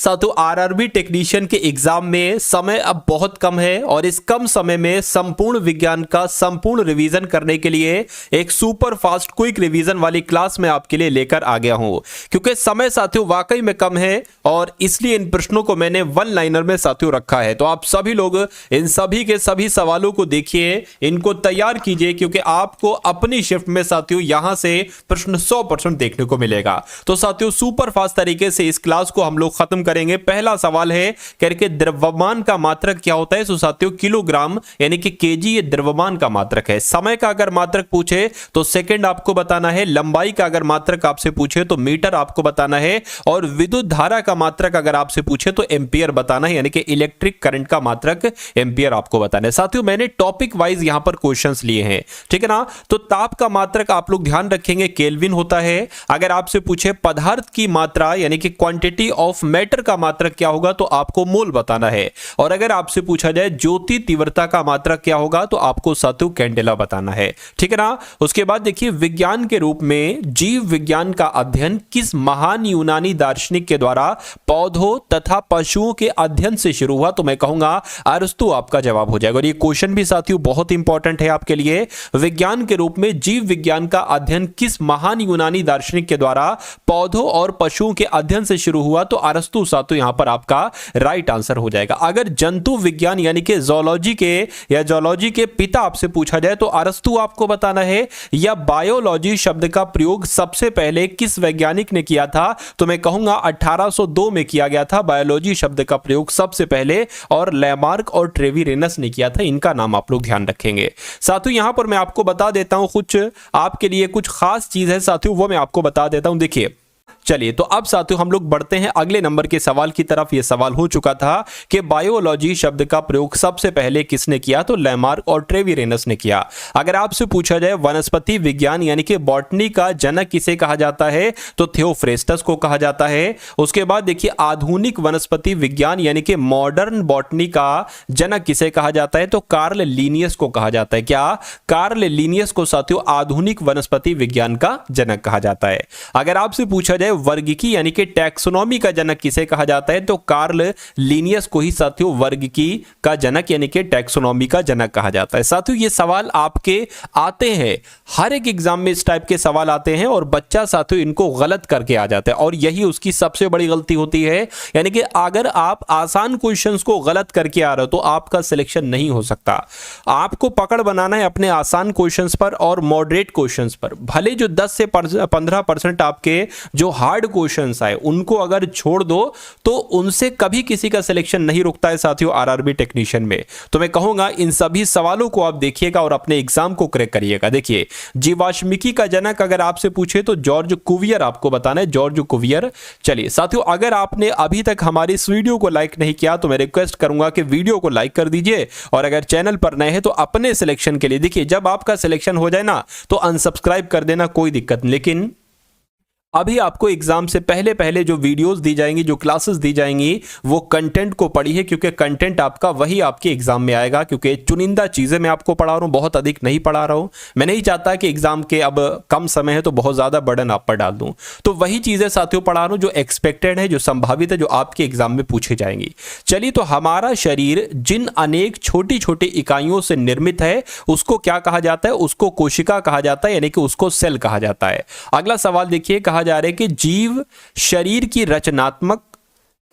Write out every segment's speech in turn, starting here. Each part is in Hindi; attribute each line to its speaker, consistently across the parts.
Speaker 1: साथियों आरआरबी टेक्नीशियन के एग्जाम में समय अब बहुत कम है और इस कम समय में संपूर्ण विज्ञान का संपूर्ण रिवीजन करने के लिए एक सुपर फास्ट क्विक रिवीजन वाली क्लास में आपके लिए लेकर आ गया हूं। क्योंकि समय साथियों वाकई में कम है और इसलिए इन प्रश्नों को मैंने वन लाइनर में साथियों रखा है। तो आप सभी लोग इन सभी के सभी सवालों को देखिए, इनको तैयार कीजिए, क्योंकि आपको अपनी शिफ्ट में साथियों यहां से प्रश्न 100% देखने को मिलेगा। तो साथियों सुपर फास्ट तरीके से इस क्लास को हम लोग खत्म करेंगे। पहला सवाल है करके द्रव्यमान का मात्रक क्या होता है। तो साथियों किलोग्राम यानी कि केजी ये द्रव्यमान का मात्रक है। समय का अगर मात्रक पूछे तो सेकंड आपको बताना है। लंबाई का अगर मात्रक आपसे पूछे तो मीटर आपको बताना है। और विद्युत धारा का मात्रक अगर आपसे पूछे तो एम्पियर बताना है, यानी कि इलेक्ट्रिक करंट का मात्रक एम्पियर आपको बताना है। साथियों मैंने टॉपिक वाइज यहां पर क्वेश्चंस लिए हैं, ठीक है ना। तो ताप का मात्रक आप लोग ध्यान रखेंगे केल्विन होता है। अगर आपसे पूछे पदार्थ की मात्रा यानी कि क्वांटिटी ऑफ मैटर का मात्रक क्या होगा तो आपको मोल बताना है। और अगर आपसे पूछा जाए ज्योति तीव्रता का मात्रक क्या होगा तो आपको साथियों कैंडेला बताना है, ठीक है ना। उसके बाद देखिए विज्ञान के रूप में जीव विज्ञान का अध्ययन किस महान यूनानी दार्शनिक के द्वारा पौधों तथा पशुओं के अध्ययन से शुरू हुआ। तो मैं कहूंगा अरस्तु आपका जवाब हो जाएगा। और ये क्वेश्चन भी साथियों बहुत इंपॉर्टेंट है आपके लिए। विज्ञान के रूप में जीव विज्ञान का अध्ययन किस महान यूनानी दार्शनिक के द्वारा पौधों और पशुओं के अध्ययन से शुरू हुआ तो अरस्तु साथियों यहां पर आपका राइट आंसर हो जाएगा। अगर जंतु विज्ञान यानी कि ज़ूलॉजी के या जूलॉजी के पिता आपसे पूछा जाए तो अरस्तु आपको बताना है। या बायोलॉजी शब्द का प्रयोग सबसे पहले किस वैज्ञानिक ने किया था तो मैं कहूंगा 1802 में किया गया था बायोलॉजी शब्द का प्रयोग सबसे पहले, और लैमार्क और ट्रेविरेनस ने किया था। इनका नाम आप लोग ध्यान रखेंगे। साथियों यहां पर मैं आपको बता देता हूं कुछ आपके लिए कुछ खास चीज है साथियों, वो मैं आपको बता देता हूं। देखिए चलिए तो अब साथियों हम लोग बढ़ते हैं अगले नंबर के सवाल की तरफ। यह सवाल हो चुका था कि बायोलॉजी शब्द का प्रयोग सबसे पहले किसने किया तो लैमार्क और ट्रेविरेनस ने किया। अगर आपसे पूछा जाए वनस्पति विज्ञान यानी कि बॉटनी का जनक किसे कहा जाता है तो थियोफ्रेस्टस को कहा जाता है। उसके बाद देखिए आधुनिक वनस्पति विज्ञान यानी कि मॉडर्न बॉटनी का जनक किसे कहा जाता है तो कार्ल लिनियस को कहा जाता है। क्या कार्ल लिनियस को साथियों आधुनिक वनस्पति विज्ञान का जनक कहा जाता है। अगर आपसे पूछा जाए वर्गीकी यानी कि टैक्सोनॉमी का जनक किसे कहा जाता है तो कार्ल लिनियस को ही साथियों वर्गीकी का जनक यानी कि टैक्सोनॉमी का जनक कहा जाता है। साथियों ये सवाल आपके आते हैं, हर एक एग्जाम में इस टाइप के सवाल आते हैं और बच्चा साथियों इनको गलत करके आ जाता है और यही उसकी सबसे बड़ी गलती होती है। यानी कि अगर आप आसान क्वेश्चंस को गलत करके आ रहे हो तो आपका सिलेक्शन नहीं हो सकता। आपको पकड़ बनाना है अपने आसान क्वेश्चंस पर और मॉडरेट क्वेश्चंस पर। भले जो 10 से 15% आपके जो हार्ड क्वेश्चंस आए उनको अगर छोड़ दो तो उनसे कभी किसी का सिलेक्शन नहीं रुकता है साथियों आरआरबी टेक्नीशियन में। तो मैं कहूंगा इन सभी सवालों को आप देखिएगा और अपने एग्जाम को क्रैक करिएगा। देखिए जीवाश्मिकी का जनक अगर आपसे पूछे तो जॉर्ज कुवियर आपको बताना है, जॉर्ज कुवियर। चलिए साथियों अगर आपने अभी तक हमारी इस वीडियो को लाइक नहीं किया तो मैं रिक्वेस्ट करूंगा कि वीडियो को लाइक कर दीजिए और अगर चैनल पर नए हैं तो अपने सिलेक्शन के लिए देखिए जब आपका सिलेक्शन हो जाए ना तो अनसब्सक्राइब कर देना, कोई दिक्कत नहीं। लेकिन अभी आपको एग्जाम से पहले पहले जो वीडियोस दी जाएंगी, जो क्लासेस दी जाएंगी वो कंटेंट को पढ़िए, क्योंकि कंटेंट आपका वही आपके एग्जाम में आएगा। क्योंकि चुनिंदा चीजें मैं आपको पढ़ा रहा हूं, बहुत अधिक नहीं पढ़ा रहा हूं। मैं नहीं चाहता कि एग्जाम के अब कम समय है तो बहुत ज्यादा बर्डन आप पर डाल दूं। तो वही चीजें साथियों पढ़ा रहा हूं जो एक्सपेक्टेड है, जो संभावित है, जो आपके एग्जाम में पूछी जाएंगी। चलिए तो हमारा शरीर जिन अनेक छोटी छोटी इकाइयों से निर्मित है उसको क्या कहा जाता है, उसको कोशिका कहा जाता है, यानी कि उसको सेल कहा जाता है। अगला सवाल देखिए, कहा जा रहा है कि जीव शरीर की रचनात्मक,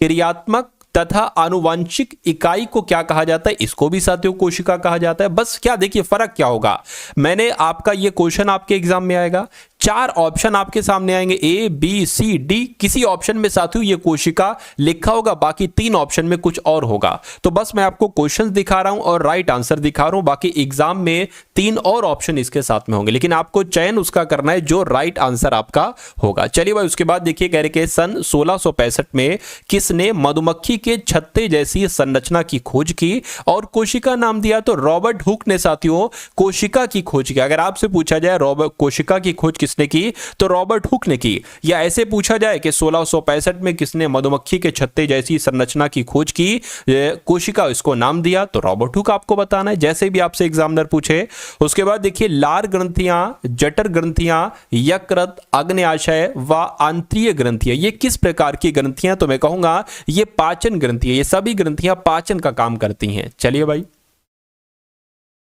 Speaker 1: क्रियात्मक तथा आनुवंशिक इकाई को क्या कहा जाता है, इसको भी साथियों कोशिका कहा जाता है। बस क्या देखिए फर्क क्या होगा, मैंने आपका ये क्वेश्चन आपके एग्जाम में आएगा, 4 ऑप्शन आपके सामने आएंगे ए बी सी डी। किसी ऑप्शन में साथियों ये कोशिका लिखा होगा, बाकी 3 ऑप्शन में कुछ और होगा। तो बस मैं आपको क्वेश्चंस दिखा रहा हूं और राइट आंसर दिखा रहा हूं, बाकी एग्जाम में 3 और ऑप्शन इसके साथ में होंगे, लेकिन आपको चयन उसका करना है जो राइट आंसर आपका होगा। चलिए भाई उसके बाद देखिए कह रहे कि सन 1665 में किसने मधुमक्खी के छत्ते जैसी संरचना की खोज की और कोशिका नाम दिया तो रॉबर्ट हुक ने साथियों कोशिका की खोज की। अगर आपसे पूछा जाए कोशिका की खोज किसने की, तो रॉबर्ट हुक ने की। या ऐसे पूछा जाए कि 1665 में किसने मधुमक्खी के छत्ते जैसी संरचना की खोज की, कोशिका इसको नाम दिया, तो रॉबर्ट हुक आपको बताना है, जैसे भी आपसे एग्जामिनर पूछे। उसके बाद देखिए लार ग्रंथियां, जठर ग्रंथियां, यकृत, अग्न्याशय व आंत्रीय ग्रंथियां, ये किस प्रकार की ग्रंथियां, तो मैं कहूंगा ये पाचन ग्रंथियां, ये सभी ग्रंथियां पाचन का काम करती हैं। चलिए भाई,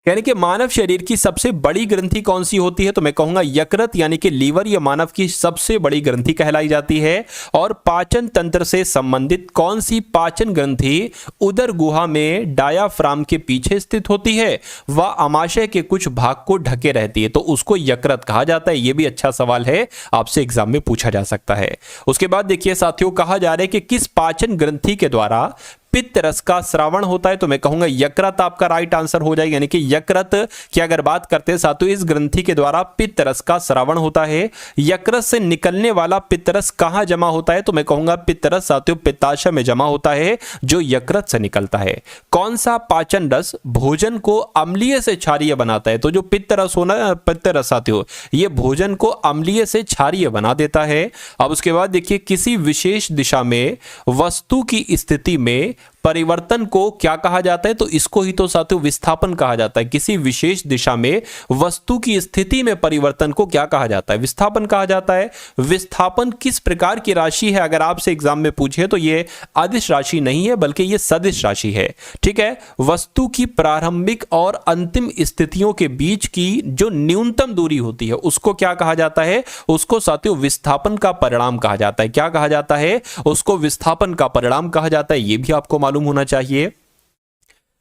Speaker 1: यानी कि मानव शरीर की सबसे बड़ी ग्रंथि कौन सी होती है, तो मैं कहूंगा यकृत, यानी कि लीवर ये मानव की सबसे बड़ी ग्रंथि कहलाई जाती है। और पाचन तंत्र से संबंधित कौन सी पाचन ग्रंथि उदर गुहा में डायाफ्राम के पीछे स्थित होती है व आमाशय के कुछ भाग को ढके रहती है, तो उसको यकृत कहा जाता है। यह भी अच्छा सवाल है, आपसे एग्जाम में पूछा जा सकता है। उसके बाद देखिए साथियों, कहा जा रहा है कि किस पाचन ग्रंथि के द्वारा पित्त रस का स्रावण होता है, तो मैं कहूंगा यकृत आपका राइट आंसर हो जाएगा। यानी कि यकृत की अगर बात करते हैं साथियों, इस ग्रंथि के द्वारा पित्त रस का स्रावण होता है। यकृत से निकलने वाला पित्त रस कहां जमा होता है, तो मैं कहूंगा पित्त रस साथियों पित्ताशय में जमा होता है, जो यकृत से निकलता है। कौन सा पाचन रस भोजन को अम्लीय से क्षारीय बनाता है, तो जो पित्त रस होना, पित्त रस साथियों ये भोजन को अम्लीय से क्षारीय बना देता है। अब उसके बाद देखिए, किसी विशेष दिशा में वस्तु की स्थिति में परिवर्तन को क्या कहा जाता है, तो इसको ही तो साथियों विस्थापन कहा जाता है। किसी विशेष दिशा में वस्तु की स्थिति में परिवर्तन को क्या कहा जाता है, विस्थापन कहा जाता है। विस्थापन किस प्रकार की राशि है, अगर आपसे एग्जाम में पूछे तो ये अदिश राशि नहीं है, बल्कि ये सदिश राशि है। ठीक है, वस्तु की प्रारंभिक और अंतिम स्थितियों के बीच की जो न्यूनतम दूरी होती है उसको क्या कहा जाता है, उसको साथियों विस्थापन का परिणाम कहा जाता है। क्या कहा जाता है, उसको विस्थापन का परिणाम कहा जाता है। यह भी आपको मालूम होना चाहिए।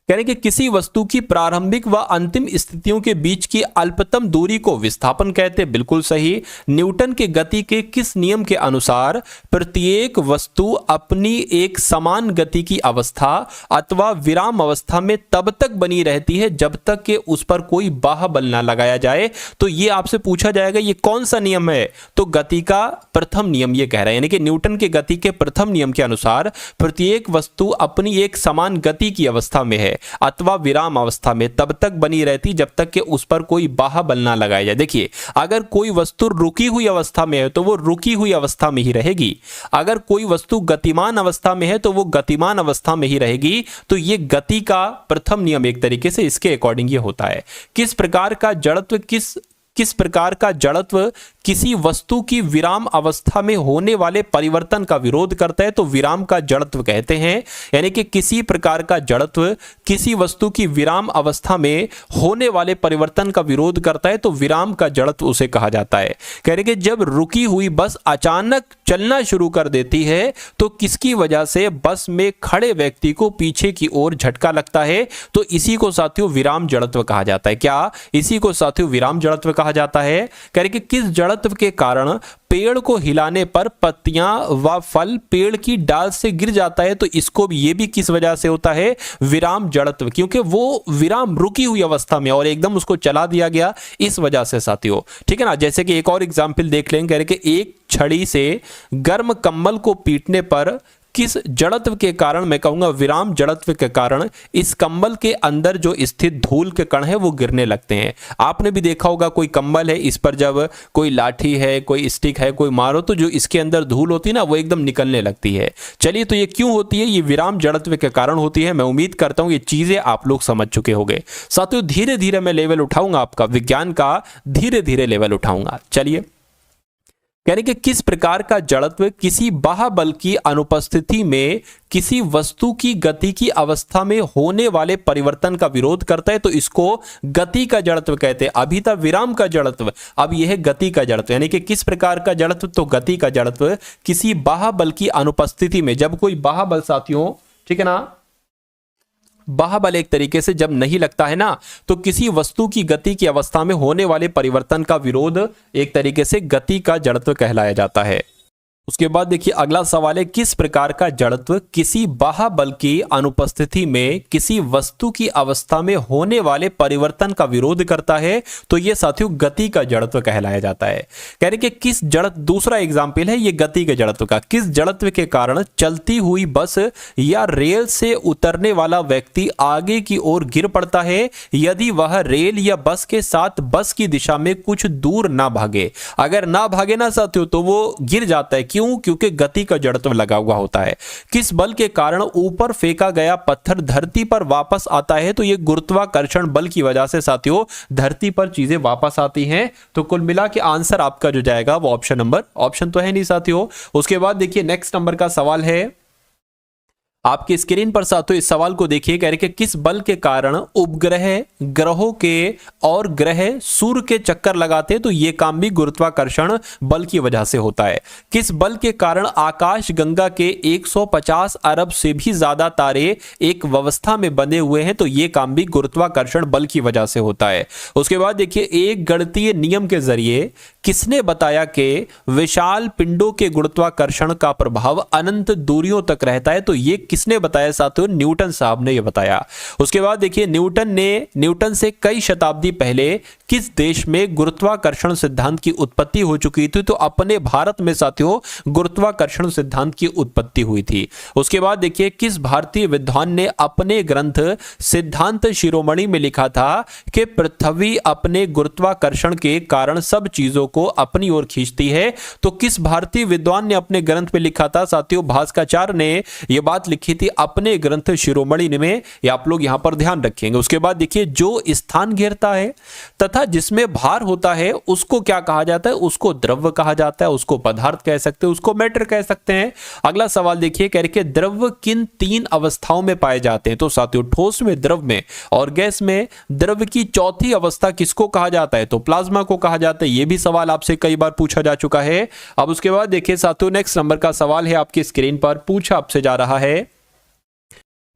Speaker 1: यानी कि किसी वस्तु की प्रारंभिक व अंतिम स्थितियों के बीच की अल्पतम दूरी को विस्थापन कहते हैं। बिल्कुल सही। न्यूटन के गति के किस नियम के अनुसार प्रत्येक वस्तु अपनी एक समान गति की अवस्था अथवा विराम अवस्था में तब तक बनी रहती है जब तक कि उस पर कोई बाह्य बल ना लगाया जाए, तो ये आपसे पूछा जाएगा ये कौन सा नियम है, तो गति का प्रथम नियम ये कह रहा है। यानी कि न्यूटन के गति के प्रथम नियम के अनुसार प्रत्येक वस्तु अपनी एक समान गति की अवस्था में है अथवा विराम अवस्था में तब तक बनी रहती जब तक कि उस पर कोई बाह्य बल ना लगाया जाए। देखिए, अगर कोई वस्तु रुकी हुई अवस्था में है तो वो रुकी हुई अवस्था में ही रहेगी, अगर कोई वस्तु गतिमान अवस्था में है तो वो गतिमान अवस्था में ही रहेगी। तो ये गति का प्रथम नियम एक तरीके से इसके अकॉर्डिंग ये होता है। किस प्रकार का जड़त्व किसी वस्तु की विराम अवस्था में होने वाले परिवर्तन का विरोध करता है, तो विराम का जड़त्व कहते हैं। यानी कि किसी प्रकार का जड़त्व किसी वस्तु की विराम अवस्था में होने वाले परिवर्तन का विरोध करता है, तो विराम का जड़त्व उसे कहा जाता है। कह रहे कि जब रुकी हुई बस अचानक चलना शुरू कर देती है तो किसकी वजह से बस में खड़े व्यक्ति को पीछे की ओर झटका लगता है, तो इसी को साथियों विराम जड़त्व कहा जाता है। क्या इसी को साथियों विराम जड़त्व कहा जाता है। कह रहे कि किस जड़त्व के कारण पेड़ को हिलाने पर पत्तियां व फल पेड़ की डाल से गिर जाता है, तो इसको भी ये भी किस वजह से होता है, विराम जड़त्व, क्योंकि वो विराम रुकी हुई अवस्था में और एकदम उसको चला दिया गया इस वजह से साथियों। ठीक है ना। जैसे कि एक और एग्जांपल देख लें। कह रहे कि एक छड़ी से गर्म कंबल को पीटने पर किस जड़त्व के कारण, मैं कहूंगा विराम जड़त्व के कारण, इस कंबल के अंदर जो स्थित धूल के कण है वो गिरने लगते हैं। आपने भी देखा होगा कोई कंबल है, इस पर जब कोई लाठी है, कोई स्टिक है, कोई मारो तो जो इसके अंदर धूल होती है ना वो एकदम निकलने लगती है। चलिए, तो ये क्यों होती है, ये विराम जड़त्व के कारण होती है। मैं उम्मीद करता हूं ये चीजें आप लोग समझ चुके होंगे। साथियों, धीरे धीरे मैं लेवल उठाऊंगा, आपका विज्ञान का धीरे धीरे लेवल उठाऊंगा। चलिए, यानी कि किस प्रकार का जड़त्व किसी बाह्य बल की अनुपस्थिति में किसी वस्तु की गति की अवस्था में होने वाले परिवर्तन का विरोध करता है, तो इसको गति का जड़त्व कहते हैं। अभी था विराम का जड़त्व, अब यह है गति का जड़त्व। यानी कि किस प्रकार का जड़त्व, तो गति का जड़त्व किसी बाह्य बल की अनुपस्थिति में, जब कोई बाह्य बल साथियों, ठीक है ना, बाह्य बल एक तरीके से जब नहीं लगता है ना, तो किसी वस्तु की गति की अवस्था में होने वाले परिवर्तन का विरोध एक तरीके से गति का जड़त्व कहलाया जाता है। उसके बाद देखिए अगला सवाल है, किस प्रकार का जड़त्व किसी बाह्य बल की अनुपस्थिति में किसी वस्तु की अवस्था में होने वाले परिवर्तन का विरोध करता है? तो ये साथियों गति का जड़त्व कहलाया जाता है। कह रहे कि किस जड़त्व, दूसरा एग्जाम्पल है ये गति के जड़त्व का, किस जड़त्व के कारण चलती हुई बस या रेल से उतरने वाला व्यक्ति आगे की ओर गिर पड़ता है यदि वह रेल या बस के साथ बस की दिशा में कुछ दूर ना भागे। अगर ना भागे ना साथियों तो वो गिर जाता है। क्यों? क्योंकि गति का जड़त्व लगा हुआ होता है। किस बल के कारण ऊपर फेंका गया पत्थर धरती पर वापस आता है? तो ये गुरुत्वाकर्षण बल की वजह से साथियों धरती पर चीजें वापस आती हैं। तो कुल मिला के आंसर आपका जो जाएगा वो ऑप्शन नंबर, ऑप्शन तो है नहीं साथियों। उसके बाद देखिए नेक्स्ट नंबर का सवाल है, आपकी स्क्रीन पर साथियों इस सवाल को देखिए। कह रहे कि किस बल के कारण उपग्रह ग्रहों के और ग्रह सूर्य के चक्कर लगाते हैं? तो यह काम भी गुरुत्वाकर्षण बल की वजह से होता है। किस बल के कारण आकाश गंगा के 150 अरब से भी ज्यादा तारे एक व्यवस्था में बंधे हुए हैं? तो यह काम भी गुरुत्वाकर्षण बल की वजह से होता है। उसके बाद देखिए एक गणितीय नियम के जरिए किसने बताया कि विशाल पिंडों के गुरुत्वाकर्षण का प्रभाव अनंत दूरियों तक रहता है? तो यह किसने बताया साथियों? न्यूटन साहब ने यह बताया। उसके बाद देखिए न्यूटन से कई शताब्दी पहले किस देश में गुरुत्वाकर्षण सिद्धांत की उत्पत्ति हो चुकी थी? तो अपने भारत में साथियों गुरुत्वाकर्षण सिद्धांत की उत्पत्ति हुई थी। उसके बाद देखिए किस भारतीय विद्वान ने अपने ग्रंथ सिद्धांत शिरोमणि में लिखा था कि पृथ्वी अपने गुरुत्वाकर्षण के कारण सब चीजों को अपनी ओर खींचती है? तो किस भारतीय विद्वान ने अपने ग्रंथ में लिखा था साथियों? भास्कराचार्य ने यह बात लिखी थी अपने ग्रंथ शिरोमणि में। ये आप लोग यहां पर ध्यान रखेंगे। उसके बाद देखिए जो स्थान घेरता है तथा जिसमें भार होता है उसको क्या कहा जाता है? उसको द्रव्य कहा जाता है, उसको पदार्थ कह सकते हैं, उसको मैटर कह सकते हैं। अगला सवाल देखिए, कह रहे द्रव्य किन 3 अवस्थाओं में पाए जाते हैं? तो साथियों ठोस में, द्रव में और गैस में। द्रव्य की चौथी अवस्था किसको कहा जाता है? तो प्लाज्मा को कहा जाता है। यह भी सवाल आपसे कई बार पूछा जा चुका है। अब उसके बाद देखिए साथियों नेक्स्ट नंबर का सवाल है आपकी स्क्रीन पर, पूछा आपसे जा रहा है,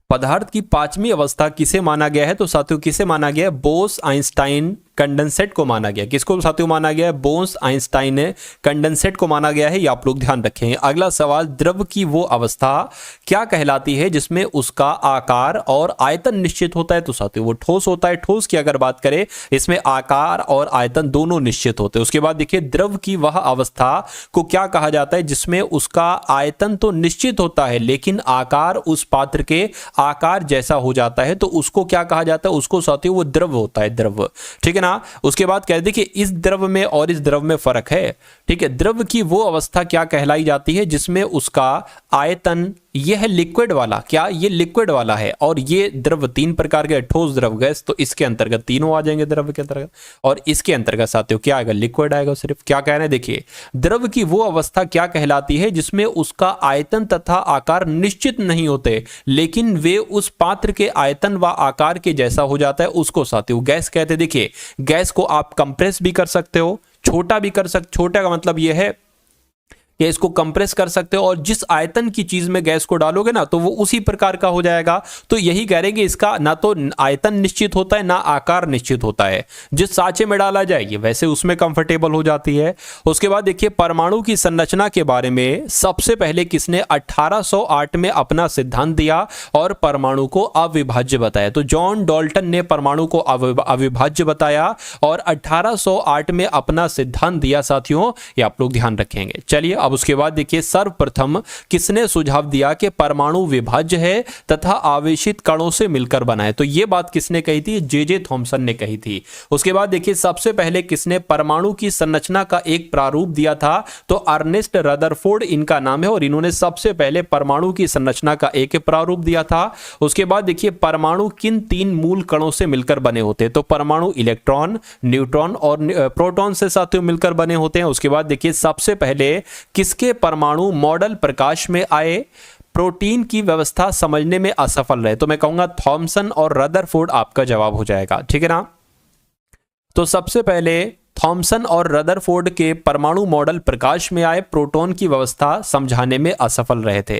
Speaker 1: पदार्थ की 5वीं अवस्था किसे माना गया है? तो साथियों किसे माना गया है? बोस आइंस्टाइन कंडेंसेट को माना गया। किसको साथियों माना गया है? बोस आइंस्टाइन कंडेंसेट को माना गया है। ये आप लोग ध्यान रखें। अगला सवाल, द्रव की वो अवस्था क्या कहलाती है जिसमें उसका आकार और आयतन निश्चित होता है? तो साथियों वो ठोस होता है। ठोस की अगर बात करें इसमें आकार और आयतन दोनों निश्चित होते हैं। उसके बाद देखिए द्रव की वह अवस्था को क्या कहा जाता है जिसमें उसका आयतन तो निश्चित होता है लेकिन आकार उस पात्र के आकार जैसा हो जाता है? तो उसको क्या कहा जाता है? उसको साथियों वो द्रव होता है, द्रव। ठीक है ना। उसके बाद कह दे कि इस द्रव में और इस द्रव में फर्क है। ठीक है, द्रव की वो अवस्था क्या कहलाई जाती है जिसमें उसका आयतन, यह है लिक्विड वाला, क्या ये लिक्विड वाला है, और ये द्रव 3 प्रकार के, ठोस, द्रव, गैस। तो इसके अंतर्गत तीनों आ जाएंगे द्रव के अंतर्गत, और इसके अंतर्गत साथियों क्या आएगा? लिक्विड आएगा सिर्फ। क्या कहना है देखिए, द्रव की वो अवस्था क्या कहलाती है जिसमें उसका आयतन तथा आकार निश्चित नहीं होते लेकिन वे उस पात्र के आयतन व आकार के जैसा हो जाता है, उसको साथियों गैस कहते हैं। देखिए गैस को आप कंप्रेस भी कर सकते हो, छोटा भी कर सकते। छोटा का मतलब यह है कि इसको कंप्रेस कर सकते हो, और जिस आयतन की चीज में गैस को डालोगे ना तो वो उसी प्रकार का हो जाएगा। तो यही कह रहे हैं कि इसका ना तो आयतन निश्चित होता है ना आकार निश्चित होता है। जिस सांचे में डाला जाएगी वैसे उसमें कंफर्टेबल हो जाती है। उसके बाद देखिए परमाणु की संरचना के बारे में सबसे पहले किसने 1808 में अपना सिद्धांत दिया और परमाणु को अविभाज्य बताया? तो जॉन डाल्टन ने परमाणु को अविभाज्य बताया और 1808 में अपना सिद्धांत दिया साथियों। ये आप लोग ध्यान रखेंगे। चलिए अब उसके बाद देखिए सर्वप्रथम किसने सुझाव दिया कि परमाणु विभाज्य है तथा आवेशित कणों से मिलकर बना है? तो यह बात किसने कही थी? जे थॉमसन ने कही थी। उसके बाद देखिए सबसे पहले किसने परमाणु की संरचना का एक प्रारूप दिया था? तो अर्नेस्ट रदरफोर्ड इनका नाम है, और इन्होंने सबसे पहले परमाणु की संरचना का एक प्रारूप दिया था। उसके बाद देखिए परमाणु किन 3 मूल कणों से मिलकर बने होते हैं? तो परमाणु इलेक्ट्रॉन, न्यूट्रॉन और प्रोटॉन से साथियों मिलकर बने होते हैं। उसके बाद देखिए सबसे पहले किसके परमाणु मॉडल प्रकाश में आए? प्रोटीन की व्यवस्था समझने में असफल रहे? तो मैं कहूंगा थॉमसन और रदरफोर्ड आपका जवाब हो जाएगा। ठीक है ना। तो सबसे पहले थॉमसन और रदरफोर्ड के परमाणु मॉडल प्रकाश में आए प्रोटॉन की व्यवस्था समझाने में असफल रहे थे।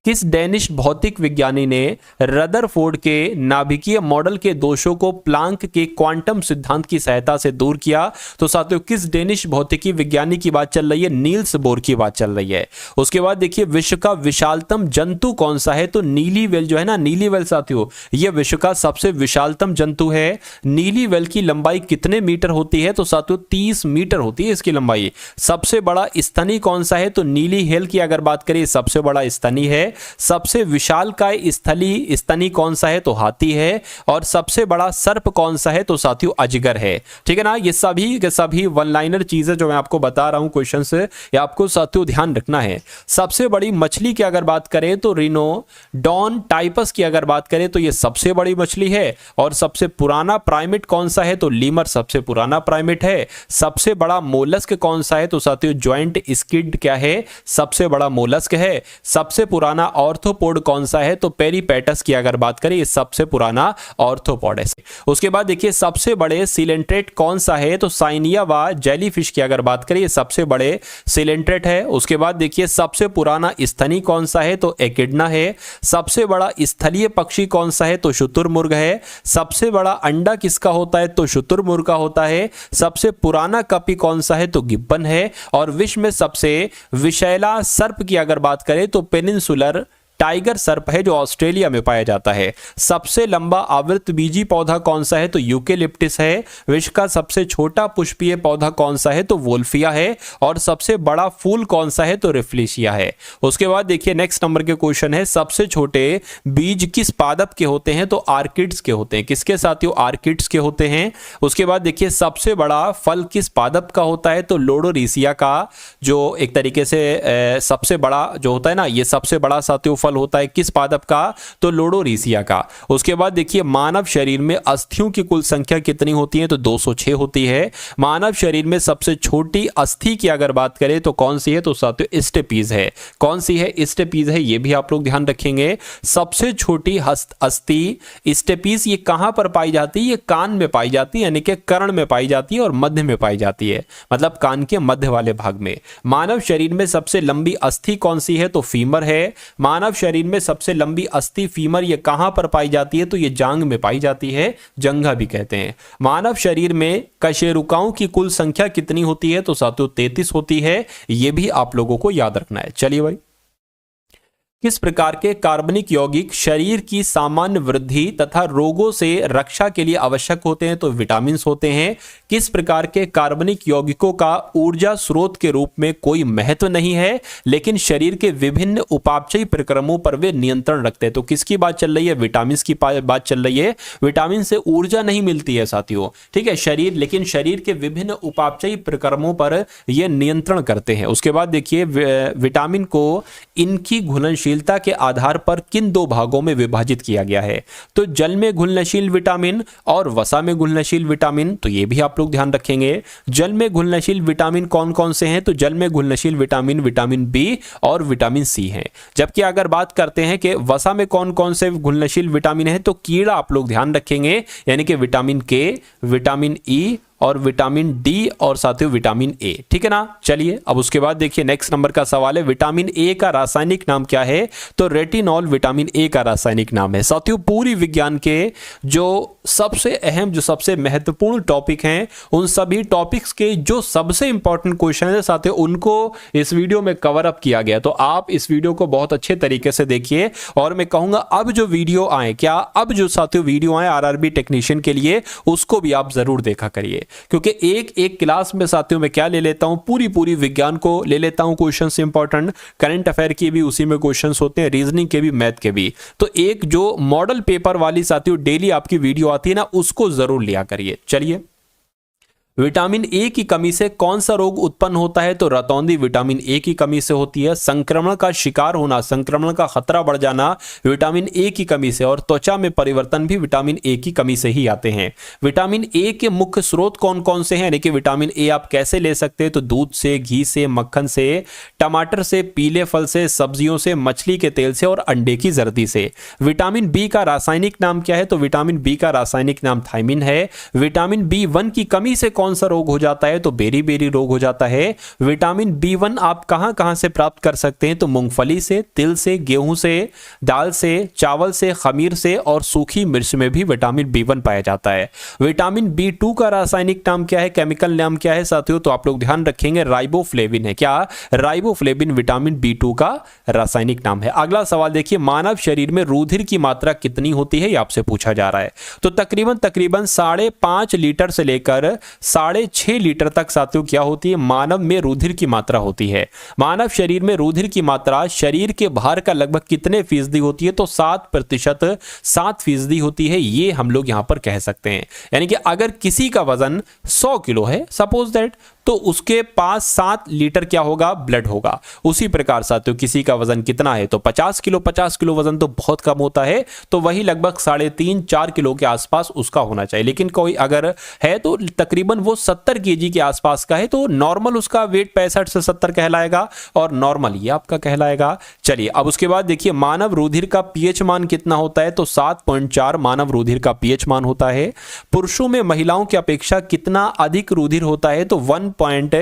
Speaker 1: किस डेनिश भौतिक विज्ञानी ने रदरफोर्ड के नाभिकीय मॉडल के दोषों को प्लांक के क्वांटम सिद्धांत की सहायता से दूर किया? तो साथियों किस डेनिश भौतिकी विज्ञानी की बात चल रही है? नील्स बोर की बात चल रही है। उसके बाद देखिए विश्व का विशालतम जंतु कौन सा है? तो नीली व्हेल जो है ना, नीली व्हेल साथियों, यह विश्व का सबसे विशालतम जंतु है। नीली व्हेल की लंबाई कितने मीटर होती है? तो साथियों 30 मीटर होती है इसकी लंबाई। सबसे बड़ा स्तनी कौन सा है? तो नीली व्हेल की अगर बात करें सबसे बड़ा स्तनी है। सबसे विशालकाय स्तनी कौन सा है? तो हाथी है। और सबसे बड़ा सर्प कौन सा है? तो साथियों अजगर है। ठीक है ना, ये सभी के सभी वन लाइनर चीजें जो मैं आपको बता रहा हूं क्वेश्चन से, ये आपको साथियों ध्यान रखना है। सबसे बड़ी मछली की अगर बात करें तो रिनोडॉन टाइपस की अगर बात करें तो ये सबसे बड़ी मछली है। और सबसे पुराना प्राइमेट कौन सा है? तो लीमर सबसे पुराना प्राइमेट है। सबसे बड़ा मोलस्क कौन सा है? तो साथियों ज्वाइंट स्क्विड क्या है? सबसे बड़ा मोलस्क है। सबसे पुराना ऑर्थोपोड कौन सा है? तो पेरीपेटस की अगर बात करें ये सबसे पुराना ऑर्थोपोड है। उसके बाद देखिए सबसे बड़े सिलेंट्रेट कौन सा है? तो साइनिया व जेलीफिश की अगर बात करें ये सबसे बड़े सिलेंट्रेट है। उसके बाद देखिए सबसे पुराना स्तनी कौन सा है? तो एकिडना है। सबसे बड़ा स्थलीय पक्षी कौन सा है? तो शुतुरमुर्ग है। सबसे बड़ा अंडा किसका होता है? तो शुतुरमुर्ग का होता है। सबसे पुराना कपी कौन सा है? तो गिब्बन है। और विश्व में सबसे विषैला सर्प की अगर बात करें तो पेनिनसुलर टाइगर सर्प है जो ऑस्ट्रेलिया में पाया जाता है। सबसे लंबा आवृत बीजी पौधा कौन सा है? तो यूकेलिप्टिस है। विश्व का सबसे छोटा पुष्पीय पौधा कौन सा है? तो वोल्फिया है। और सबसे बड़ा फूल कौन सा है? तो रिफ्लेशिया है। उसके बाद देखिए नेक्स्ट नंबर के क्वेश्चन है सबसे छोटे बीज किस पादप के होते हैं? तो आर्किड्स के होते हैं। किसके साथियों? आर्किड्स के होते हैं। उसके बाद देखिए सबसे बड़ा फल किस पादप का होता है? तो लोडोरिसिया का, जो एक तरीके से सबसे बड़ा जो होता है ना, ये सबसे बड़ा साथियों फल होता है किस पादप का? तो लोडोरिसिया का। उसके बाद देखिए मानव शरीर में अस्थियों की कुल संख्या कितनी होती है? तो 206 होती है। मानव शरीर में सबसे छोटी अस्थि की अगर बात करें तो कौन सी है? तो साथियों स्टेपीज है। कौन सी है? स्टेपीज है। ये भी आप लोग ध्यान रखेंगे। सबसे छोटी अस्थि स्टेपीज ये कहां पर पाई जाती है? ये कान में पाई जाती है, यानी कि कर्ण में पाई जाती है और मध्य में पाई जाती है, मतलब कान के मध्य वाले भाग में। मानव शरीर में सबसे लंबी अस्थि कौन सी है? तो फीमर है। मानव शरीर में सबसे लंबी अस्थि फीमर ये कहां पर पाई जाती है? तो ये जांघ में पाई जाती है, जंघा भी कहते हैं। मानव शरीर में कशेरुकाओं की कुल संख्या कितनी होती है? तो साथियों 33 होती है। ये भी आप लोगों को याद रखना है। चलिए भाई, किस प्रकार के कार्बनिक यौगिक शरीर की सामान्य वृद्धि तथा रोगों से रक्षा के लिए आवश्यक होते हैं? तो विटामिन होते हैं। किस प्रकार के कार्बनिक यौगिकों का ऊर्जा स्रोत के रूप में कोई महत्व नहीं है, लेकिन शरीर के विभिन्न उपापचयी प्रक्रमों पर वे नियंत्रण रखते हैं? तो किसकी बात चल रही है? विटामिन की बात चल रही है। विटामिन से ऊर्जा नहीं मिलती है साथियों, ठीक है, लेकिन शरीर के विभिन्न उपापचयी प्रक्रमों पर यह नियंत्रण करते हैं। उसके बाद देखिए विटामिन को इनकी घुलनशील के आधार पर किन दो भागों में विभाजित किया गया है? तो जल में घुलनशील विटामिन और वसा में घुलनशील विटामिन। तो ये भी आप लोग ध्यान रखेंगे। जल में घुलनशील विटामिन कौन कौन से हैं? तो जल में घुलनशील विटामिन विटामिन बी और विटामिन सी हैं। जबकि अगर बात करते हैं कि वसा में कौन कौन से घुलनशील विटामिन है, तो कीड़ा आप लोग ध्यान रखेंगे, यानी कि विटामिन के, विटामिन ई और विटामिन डी और साथियों विटामिन ए। ठीक है ना। चलिए अब उसके बाद देखिए नेक्स्ट नंबर का सवाल है, विटामिन ए का रासायनिक नाम क्या है? तो रेटिनॉल विटामिन ए का रासायनिक नाम है। साथियों पूरी विज्ञान के जो सबसे अहम, जो सबसे महत्वपूर्ण टॉपिक हैं, उन सभी टॉपिक्स के जो सबसे इंपॉर्टेंट क्वेश्चन है साथियों, उनको इस वीडियो में कवर अप किया गया। तो आप इस वीडियो को बहुत अच्छे तरीके से देखिए। और मैं कहूंगा अब जो वीडियो आए, क्या अब जो साथियों वीडियो आए आरआरबी टेक्नीशियन के लिए, उसको भी आप जरूर देखा करिए, क्योंकि एक एक क्लास में साथियों मैं क्या ले लेता हूं, पूरी विज्ञान को ले लेता हूं क्वेश्चंस इंपॉर्टेंट, करंट अफेयर की भी उसी में क्वेश्चंस होते हैं, रीजनिंग के भी, मैथ के भी। तो एक जो मॉडल पेपर वाली साथियों डेली आपकी वीडियो आती है ना, उसको जरूर लिया करिए। चलिए, विटामिन ए की कमी से कौन सा रोग उत्पन्न होता है? तो रतौंधी विटामिन ए की कमी से होती है। संक्रमण का शिकार होना, संक्रमण का खतरा बढ़ जाना विटामिन ए की कमी से, और त्वचा में परिवर्तन भी विटामिन ए की कमी से ही आते हैं। विटामिन ए के मुख्य स्रोत कौन कौन से हैं? यानी कि विटामिन ए आप कैसे ले सकते हैं? तो दूध से, घी से, मक्खन से, टमाटर से, पीले फल से, सब्जियों से, मछली के तेल से और अंडे की जर्दी से। विटामिन बी का रासायनिक नाम क्या है? तो विटामिन बी का रासायनिक नाम थायमिन है। विटामिन बी1 की कमी से कौन सा रोग हो जाता है, तो बेरी बेरी रोग हो जाता है। विटामिन B1 आप कहां कहां से प्राप्त कर सकते हैं, तो मूंगफली से, तिल से, गेहूं से, दाल से, चावल से, खमीर से और सूखी मिर्च में भी विटामिन B1 पाया जाता है। विटामिन B2 का रासायनिक नाम क्या है, केमिकल नाम क्या है साथियों, तो आप लोग ध्यान रखेंगे राइबोफ्लेविन है। क्या? राइबोफ्लेविन विटामिन B2 का रासायनिक नाम है। अगला सवाल देखिए, मानव शरीर में रुधिर की मात्रा कितनी होती है, ये आपसे पूछा जा रहा है। तो तकरीबन 5.5 लीटर से लेकर 6.5 लीटर तक साथियों क्या होती है, मानव में रुधिर की मात्रा होती है। मानव शरीर में रुधिर की मात्रा शरीर के भार का लगभग कितने फीसदी होती है, तो 7%, 7% होती है। ये हम लोग यहां पर कह सकते हैं। यानी कि अगर किसी का वजन 100 किलो है सपोज दैट, तो उसके पास 7 लीटर क्या होगा, ब्लड होगा। उसी प्रकार साथियों किसी का वजन कितना है, तो 50 किलो वजन तो बहुत कम होता है, तो वही लगभग 3.5-4 किलो के आसपास उसका होना चाहिए। लेकिन कोई अगर है तो तकरीबन वो 70 केजी के आसपास का है, तो नॉर्मल उसका वेट 65 से 70 कहलाएगा और नॉर्मल ये आपका कहलाएगा। चलिए अब उसके बाद देखिए, मानव रुधिर का पीएच मान कितना होता है, तो 7.4 मानव रुधिर का पीएच मान होता है। पुरुषों में महिलाओं की अपेक्षा कितना अधिक रुधिर होता है, तो 1 पॉइंट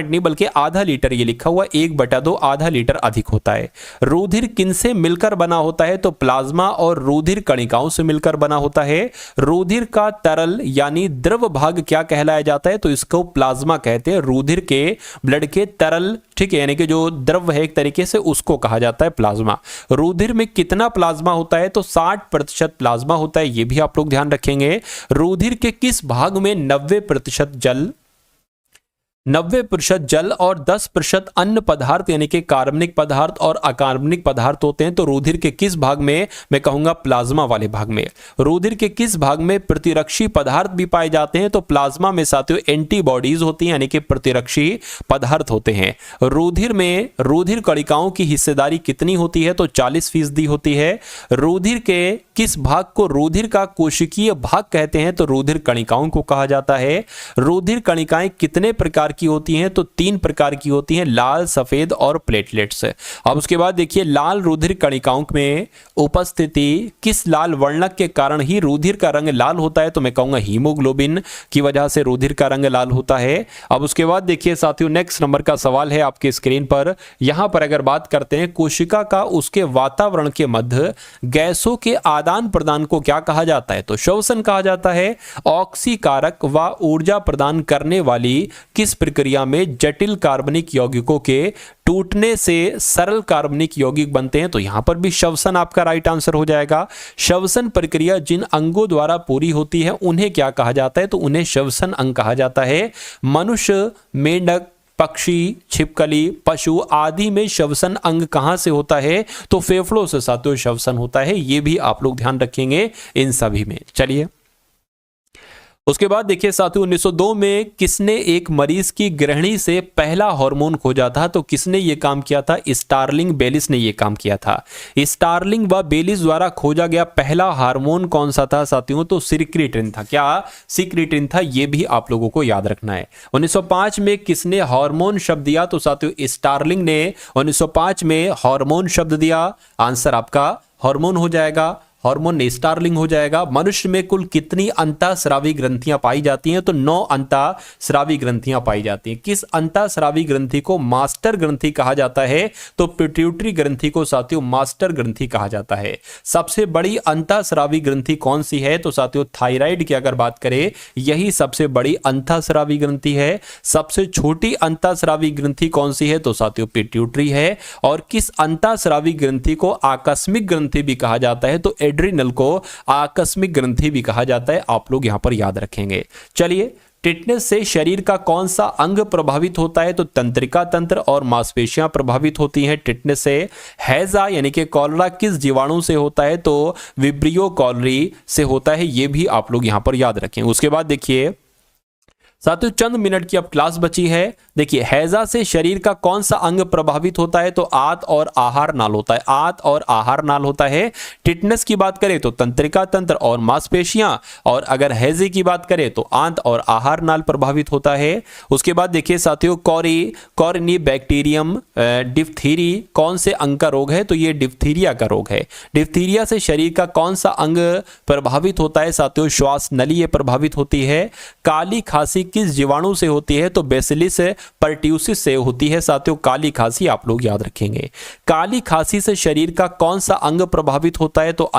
Speaker 1: नहीं बल्कि आधा लीटर, ये लिखा हुआ 1/2 आधा लीटर अधिक होता है। रुधिर किनसे मिलकर बना होता है, तो प्लाज्मा और रुधिर कणिकाओं से मिलकर बना होता है। रुधिर का तरल यानी द्रव भाग क्या कहलाया जाता है, तो इसको प्लाज्मा कहते हैं। रुधिर के, ब्लड के तरल, ठीक है, यानी कि जो द्रव है एक तरीके से, उसको कहा जाता है प्लाज्मा। रुधिर में कितना प्लाज्मा होता है, तो 60% प्लाज्मा होता है, ये भी आप लोग ध्यान रखेंगे। रुधिर के किस भाग में 90% जल, 90% जल और 10% अन्य पदार्थ यानी कि कार्बनिक पदार्थ और अकार्बनिक पदार्थ होते हैं, तो रुधिर के किस भाग में, मैं कहूंगा प्लाज्मा वाले भाग में। रुधिर के किस भाग में प्रतिरक्षी पदार्थ भी पाए जाते हैं, तो प्लाज्मा में साथियों एंटीबॉडीज होती हैं, यानी कि प्रतिरक्षी पदार्थ होते हैं। रुधिर में रुधिर कणिकाओं की हिस्सेदारी कितनी होती है, तो 40% होती है। रुधिर के किस भाग को रुधिर का कोशिकीय भाग कहते हैं, तो रुधिर कणिकाओं को कहा जाता है। रुधिर कणिकाएं कितने प्रकार की होती हैं, तो 3 प्रकार की होती हैं, लाल, सफेद और प्लेटलेट्स। अब उसके बाद देखिए, लाल रुधिर कणिकाओं में उपस्थिति किस लाल वर्णक के कारण ही रुधिर का रंग लाल होता है, तो मैं कहूंगा हीमोग्लोबिन की वजह से रुधिर का रंग लाल होता है। अब उसके बाद देखिए साथियों, नेक्स्ट नंबर का सवाल है आपके स्क्रीन पर। यहां पर अगर बात करते हैं, कोशिका का उसके वातावरण के मध्य गैसों के आदान प्रदान को क्या कहा जाता है, तो श्वसन कहा जाता है। ऑक्सीकारक व ऊर्जा प्रदान करने वाली किस प्रक्रिया में जटिल कार्बनिक यौगिकों के टूटने से सरल कार्बनिक यौगिक बनते हैं, तो यहां पर भी श्वसन आपका राइट आंसर हो जाएगा। श्वसन प्रक्रिया जिन अंगों द्वारा पूरी होती है उन्हें क्या कहा जाता है, तो उन्हें श्वसन अंग कहा जाता है। मनुष्य, मेंढक, पक्षी, छिपकली, पशु आदि में श्वसन अंग कहां से होता है, तो फेफड़ों से साथियों श्वसन होता है। ये भी आप लोग ध्यान रखेंगे इन सभी में। चलिए उसके बाद देखिए साथियों, 1902 में किसने एक मरीज की गृहिणी से पहला हार्मोन खोजा था, तो किसने ये काम किया था, स्टार्लिंग बेलिस ने ये काम किया था। स्टार्लिंग व बेलिस द्वारा खोजा गया पहला हार्मोन कौन सा था साथियों, तो सिक्रीटिन था। क्या? सिक्रीटिन था, ये भी आप लोगों को याद रखना है। 1905 में किसने हार्मोन शब्द दिया, तो साथियों स्टार्लिंग ने 1905 में हार्मोन शब्द दिया। आंसर आपका हार्मोन हो जाएगा, हार्मोन ने स्टार्लिंग हो जाएगा। मनुष्य में कुल कितनी अंतःस्रावी ग्रंथियां पाई जाती हैं, तो 9 अंतःस्रावी ग्रंथियां पाई जाती हैं। किस अंतःस्रावी ग्रंथि को मास्टर ग्रंथि कहा जाता है, तो पिट्यूटरी ग्रंथि को साथियों मास्टर ग्रंथि कहा जाता है। सबसे बड़ी अंतःस्रावी ग्रंथि कौन सी है, तो साथियों थायराइड की अगर बात करें, यही सबसे बड़ी अंतःस्रावी ग्रंथि है। सबसे छोटी अंतःस्रावी ग्रंथि कौन सी है, तो साथियों पिट्यूटरी है। और किस अंतःस्रावी ग्रंथि को आकस्मिक ग्रंथि भी कहा जाता है, तो एड्रिनल को आकस्मिक ग्रंथि भी कहा जाता है। आप लोग यहां पर याद रखेंगे। चलिए, टिटनेस से शरीर का कौन सा अंग प्रभावित होता है, तो तंत्रिका तंत्र और मांसपेशियां प्रभावित होती हैं टिटनेस से। हैजा यानी कि कॉलरा किस जीवाणु से होता है, तो विब्रियो कॉलरी से होता है। यह भी आप लोग यहां पर याद रखें। उसके बाद देखिए साथियों, चंद मिनट की अब क्लास बची है। देखिए, हैजा से शरीर का कौन सा अंग प्रभावित होता है, तो आंत और आहार नाल होता है। आंत और आहार नाल होता है। टिटनेस की बात करें तो तंत्रिका तंत्र और मांसपेशियां, और अगर हैजे की बात करें तो आंत और आहार नाल प्रभावित होता है। उसके बाद देखिए साथियों, कॉरिनी बैक्टीरियम डिप्थीरी कौन से अंग का रोग है, तो ये डिप्थीरिया का रोग है। डिप्थीरिया से शरीर का कौन सा अंग प्रभावित होता है साथियों, श्वास नली ये प्रभावित होती है। काली खांसी किस जीवाणु से होती है? तो बेसिलिस परट्यूसिस से होती है साथियों काली खांसी, आप लोग याद रखेंगे। काली खांसी से शरीर का कौन सा अंग प्रभावित होता है? तो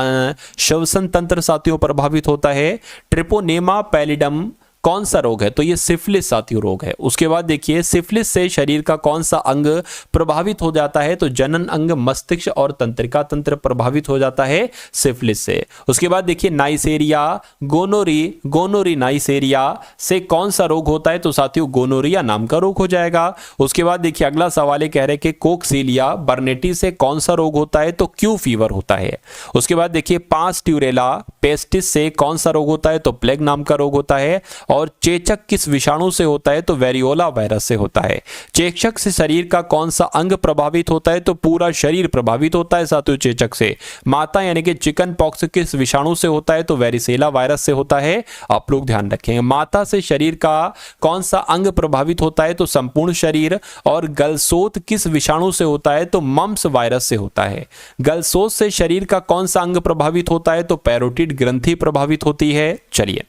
Speaker 1: श्वसन तंत्र साथियों प्रभावित होता है। ट्रिपोनेमा पैलिडम कौन सा रोग है? तो ये सिफिलिस साथियों रोग है। उसके बाद देखिए सिफिलिस से शरीर का कौन सा अंग प्रभावित हो जाता है? तो जनन अंग, मस्तिष्क और तंत्रिका तंत्र प्रभावित हो जाता है सिफिलिस से। उसके बाद देखिए नाइसेरिया, गोनोरी नाइसेरिया से कौन सा रोग होता है? तो साथियों गोनोरिया नाम का रोग हो जाएगा। उसके बाद देखिए अगला सवाल है, कह रहे कि कोक्सीलिया बर्नेटी से कौन सा रोग होता है? तो क्यू फीवर होता है। उसके बाद देखिए पास्ट्यूरेला पेस्टिस से कौन सा रोग होता है? तो प्लेग नाम का रोग होता है। और चेचक किस विषाणु से होता है? तो वेरियोला वायरस से होता है। चेचक से शरीर का कौन सा अंग प्रभावित होता है? तो पूरा शरीर प्रभावित होता है साथियों चेचक से। माता यानी कि चिकन पॉक्स किस विषाणु से होता है? तो वेरिसेला वायरस से होता है, आप लोग ध्यान रखेंगे। माता से शरीर का कौन सा अंग प्रभावित होता है? तो संपूर्ण शरीर। और गलसोत किस विषाणु से होता है? तो मम्स वायरस से होता है। गलसोत से शरीर का कौन सा अंग प्रभावित होता है? तो पैरोटिड ग्रंथि प्रभावित होती है। चलिए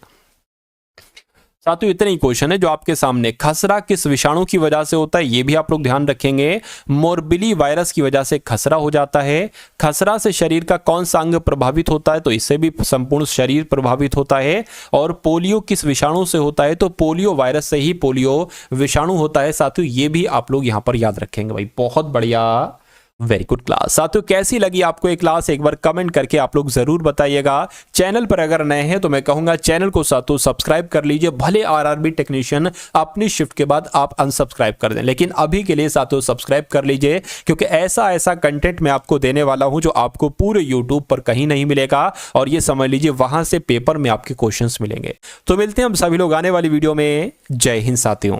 Speaker 1: साथियों इतने ही क्वेश्चन है जो आपके सामने। खसरा किस विषाणु की वजह से होता है? ये भी आप लोग ध्यान रखेंगे। मोरबिली वायरस की वजह से खसरा हो जाता है। खसरा से शरीर का कौन सा अंग प्रभावित होता है? तो इससे भी संपूर्ण शरीर प्रभावित होता है। और पोलियो किस विषाणु से होता है? तो पोलियो वायरस से ही पोलियो विषाणु होता है साथियों। ये भी आप लोग यहां पर याद रखेंगे भाई। बहुत बढ़िया, वेरी गुड क्लास। साथियों कैसी लगी आपको ये क्लास? एक बार कमेंट करके आप लोग जरूर बताइएगा। चैनल पर अगर नए हैं तो मैं कहूंगा चैनल को साथियों सब्सक्राइब कर लीजिए। भले आरआरबी टेक्नीशियन अपनी शिफ्ट के बाद आप अनसब्सक्राइब कर दें, लेकिन अभी के लिए साथियों सब्सक्राइब कर लीजिए, क्योंकि ऐसा कंटेंट मैं आपको देने वाला हूं जो आपको पूरे यूट्यूब पर कहीं नहीं मिलेगा। और ये समझ लीजिए वहां से पेपर में आपके क्वेश्चंस मिलेंगे। तो मिलते हैं हम सभी लोग आने वाली वीडियो में। जय हिंद साथियों।